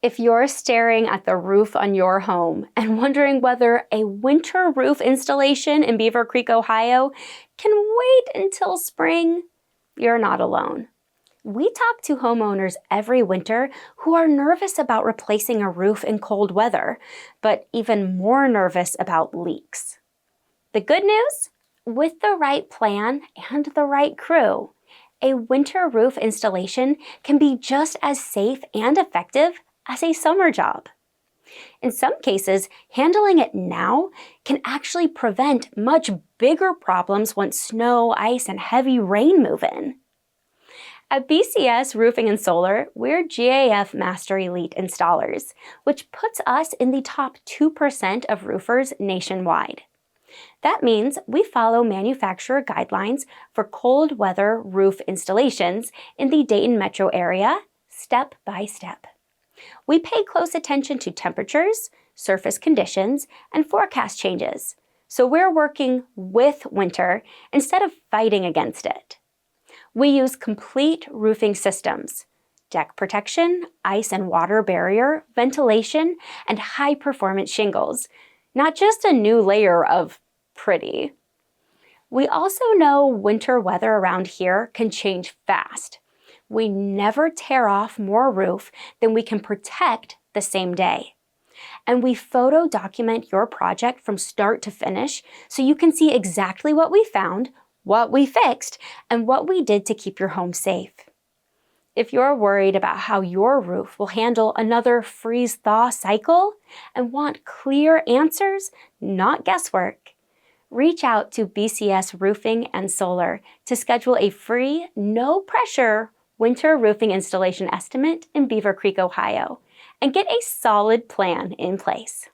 If you're staring at the roof on your home and wondering whether a winter roof installation in Beavercreek, Ohio can wait until spring, you're not alone. We talk to homeowners every winter who are nervous about replacing a roof in cold weather, but even more nervous about leaks. The good news? With the right plan and the right crew, a winter roof installation can be just as safe and effective as a summer job. In some cases, handling it now can actually prevent much bigger problems once snow, ice, and heavy rain move in. At BCS Roofing and Solar, we're GAF Master Elite installers, which puts us in the top 2% of roofers nationwide. That means we follow manufacturer guidelines for cold weather roof installations in the Dayton metro area, step by step. We pay close attention to temperatures, surface conditions, and forecast changes, so we're working with winter instead of fighting against it. We use complete roofing systems: deck protection, ice and water barrier, ventilation, and high-performance shingles, not just a new layer of pretty. We also know winter weather around here can change fast. We never tear off more roof than we can protect the same day. And we photo document your project from start to finish so you can see exactly what we found, what we fixed, and what we did to keep your home safe. If you're worried about how your roof will handle another freeze-thaw cycle and want clear answers, not guesswork, reach out to BCS Roofing and Solar to schedule a free, no-pressure winter roofing installation estimate in Beavercreek, Ohio, and get a solid plan in place.